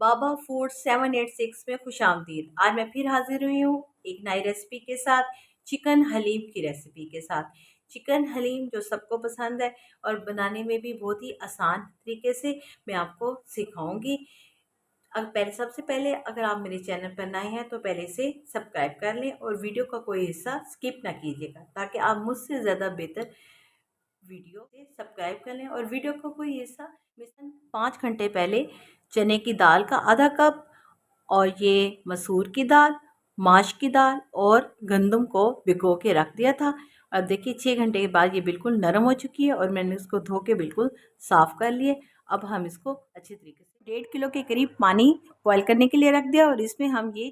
बाबा food 786 में खुशामदीद। आज मैं फिर हाजिर हुई हूँ एक नई रेसिपी के साथ, चिकन हलीम की रेसिपी के साथ। चिकन हलीम जो सबको पसंद है और बनाने में भी बहुत ही आसान तरीके से मैं आपको सिखाऊंगी। अब पहले सबसे पहले अगर आप मेरे चैनल पर नए हैं तो पहले से सब्सक्राइब कर लें और वीडियो का कोई हिस्सा स्किप ना कीजिएगा, ताकि आप मुझसे ज़्यादा बेहतर वीडियो से सब्सक्राइब कर लें। और वीडियो का कोई हिस्सा मिशन 5 घंटे पहले चने की दाल का आधा कप, और ये मसूर की दाल, माश की दाल और गंदम को भिगो के रख दिया था। अब देखिए 6 घंटे के बाद ये बिल्कुल नरम हो चुकी है और मैंने इसको धो के बिल्कुल साफ़ कर लिए। अब हम इसको अच्छी तरीके से 1.5 किलो के करीब पानी बॉयल करने के लिए रख दिया, और इसमें हम ये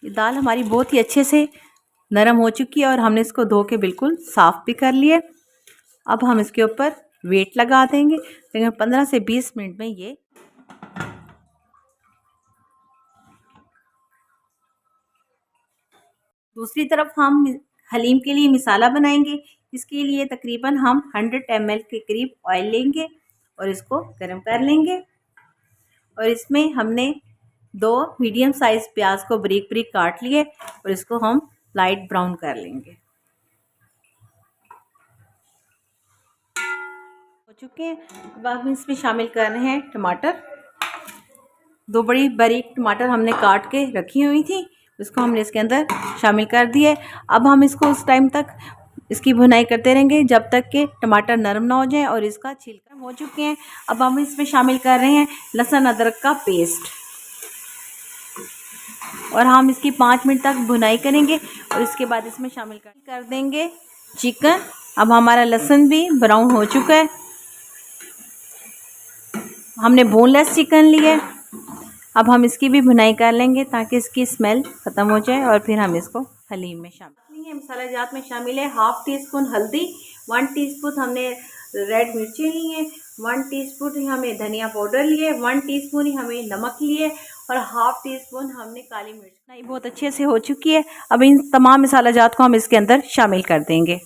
दाल हमारी बहुत ही अच्छे से नरम हो चुकी है और हमने इसको धो के बिल्कुल साफ़ भी कर लिए। अब हम इसके ऊपर वेट लगा देंगे, लेकिन 15 से 20 मिनट में ये दूसरी तरफ हम हलीम के लिए मिसाला बनाएंगे। इसके लिए तकरीबन हम 100 ml के करीब ऑयल लेंगे और इसको गर्म कर लेंगे। और इसमें हमने 2 मीडियम साइज प्याज को बारीक बारीक काट लिए और इसको हम लाइट ब्राउन कर लेंगे। हो चुके हैं। अब हम इसमें शामिल कर रहे हैं टमाटर। 2 बड़ी बारीक टमाटर हमने काट के रखी हुई थी, इसको हमने इसके अंदर शामिल कर दिए। अब हम इसको उस टाइम तक इसकी भुनाई करते रहेंगे जब तक कि टमाटर नरम ना हो जाए और इसका छिलका हो चुके हैं। अब हम इसमें शामिल कर रहे हैं लहसुन अदरक का पेस्ट, और हम इसकी 5 मिनट तक भुनाई करेंगे और इसके बाद इसमें शामिल कर देंगे चिकन। अब हमारा लहसुन भी ब्राउन हो चुका है। हमने बोनलेस चिकन लिया है। अब हम इसकी भी भुनाई कर लेंगे ताकि इसकी स्मेल ख़त्म हो जाए, और फिर हम इसको हलीम में शामिल है। मसाला जात में शामिल है 1/2 टीस्पून हल्दी, 1 टीस्पून हमने रेड मिर्ची ली है, 1 टीस्पून ही हमें धनिया पाउडर लिए, 1 टीस्पून ही हमें नमक लिए, और 1/2 टीस्पून हमने काली मिर्च। नहीं, बहुत अच्छे से हो चुकी है। अब इन तमाम मसाला जात को हम इसके अंदर शामिल कर देंगे।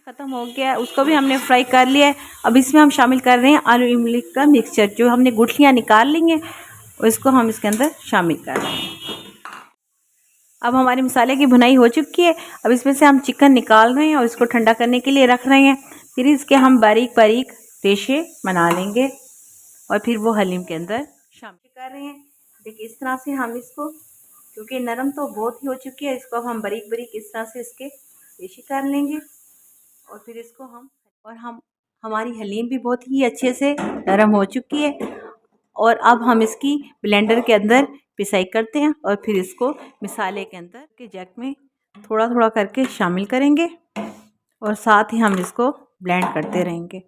ख़त्म हो गया है, उसको भी हमने फ्राई कर लिया है। अब इसमें हम शामिल कर रहे हैं आलू इमली का मिक्सचर, जो हमने गुठलियाँ निकाल ली हैं और इसको हम इसके अंदर शामिल कर रहे हैं। अब हमारे मसाले की भुनाई हो चुकी है। अब इसमें से हम चिकन निकाल रहे हैं और इसको ठंडा करने के लिए रख रहे हैं। फिर इसके हम बारीक बारीक रेशे बना लेंगे और फिर वो हलीम के अंदर शामिल कर रहे हैं। देखिए इस तरह से हम इसको, क्योंकि नरम तो बहुत ही हो चुकी है, इसको अब हम बारीक बारीक इस तरह से इसके रेशे कर लेंगे और फिर इसको हम हमारी हलीम भी बहुत ही अच्छे से नरम हो चुकी है। और अब हम इसकी ब्लेंडर के अंदर पिसाई करते हैं और फिर इसको मिसाले के अंदर के जग में थोड़ा थोड़ा करके शामिल करेंगे और साथ ही हम इसको ब्लेंड करते रहेंगे।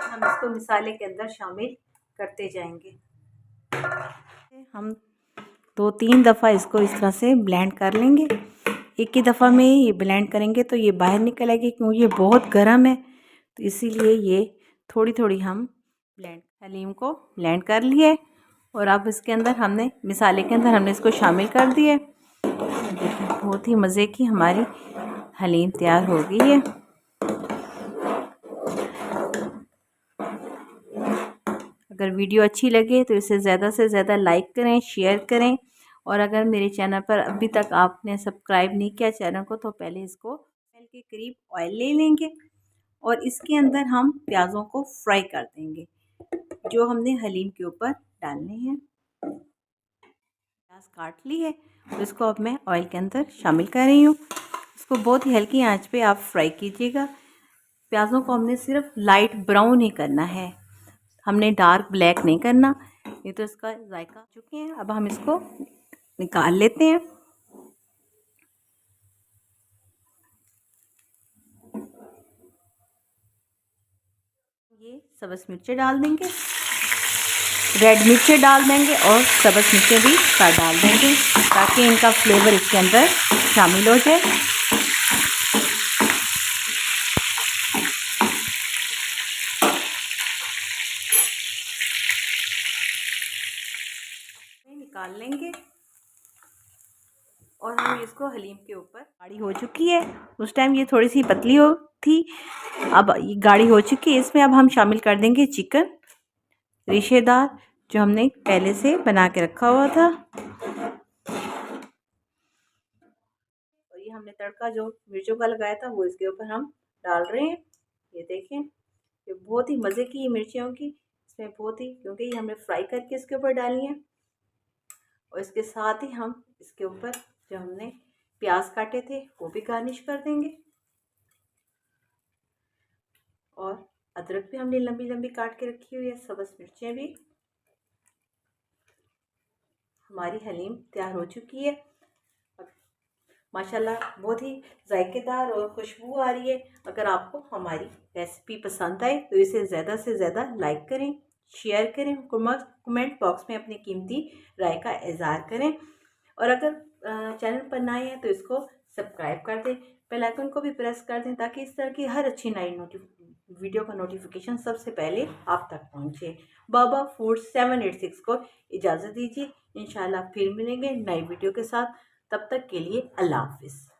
हम इसको मिसाले के अंदर शामिल करते जाएंगे। हम 2-3 दफ़ा इसको इस तरह से ब्लेंड कर लेंगे। एक ही दफ़ा में ये ब्लेंड करेंगे तो ये बाहर निकल आएगी, क्योंकि ये बहुत गर्म है, तो इसीलिए ये थोड़ी थोड़ी हम हलीम को ब्लेंड कर लिए। और अब इसके अंदर हमने मिसाले के अंदर हमने इसको शामिल कर दिए। देखिए बहुत ही मज़े की हमारी हलीम तैयार हो गई है। अगर वीडियो अच्छी लगे तो इसे ज़्यादा से ज़्यादा लाइक करें, शेयर करें, और अगर मेरे चैनल पर अभी तक आपने सब्सक्राइब नहीं किया चैनल को, तो पहले इसको एल के करीब ऑयल ले लेंगे और इसके अंदर हम प्याज़ों को फ्राई कर देंगे जो हमने हलीम के ऊपर डालने हैं। प्याज काट ली है और इसको अब मैं ऑयल के अंदर शामिल कर रही हूँ। इसको बहुत ही हल्की आंच पे आप फ्राई कीजिएगा। प्याज़ों को हमने सिर्फ लाइट ब्राउन ही करना है, हमने डार्क ब्लैक नहीं करना। ये तो इसका जायका चुके हैं। अब हम इसको निकाल लेते हैं। ये सब्ज़ मिर्चें डाल देंगे, रेड मिर्चें डाल देंगे और सब्ज़ मिर्चें भी डाल देंगे ताकि इनका फ्लेवर इसके अंदर शामिल हो जाए। निकाल लेंगे और हम इसको हलीम के ऊपर गाढ़ी हो चुकी है। उस टाइम ये थोड़ी सी पतली हो थी, अब ये गाढ़ी हो चुकी है। इसमें अब हम शामिल कर देंगे चिकन रेशेदार जो हमने पहले से बना के रखा हुआ था। और ये हमने तड़का जो मिर्चों का लगाया था वो इसके ऊपर हम डाल रहे हैं। ये देखें, ये बहुत ही मज़े की मिर्ची होंगी इसमें, बहुत ही, क्योंकि ये हमने फ्राई करके इसके ऊपर डाली है। और इसके साथ ही हम इसके ऊपर जो हमने प्याज काटे थे वो भी गार्निश कर देंगे। और अदरक भी हमने लंबी लंबी काट के रखी हुई है, सब्ज़ मिर्चें भी। हमारी हलीम तैयार हो चुकी है। माशाल्लाह बहुत ही जायकेदार और खुशबू आ रही है। अगर आपको हमारी रेसिपी पसंद आए तो इसे ज़्यादा से ज़्यादा लाइक करें, शेयर करें, कमेंट बॉक्स में अपनी कीमती राय का इज़हार करें। और अगर चैनल पर नए हैं तो इसको सब्सक्राइब कर दें, बेल आइकन को भी प्रेस कर दें ताकि इस तरह की हर अच्छी नई वीडियो का नोटिफिकेशन सबसे पहले आप तक पहुंचे। बाबा फूड 786 को इजाज़त दीजिए। इंशाल्लाह फिर मिलेंगे नई वीडियो के साथ। तब तक के लिए अल्लाह हाफिज़।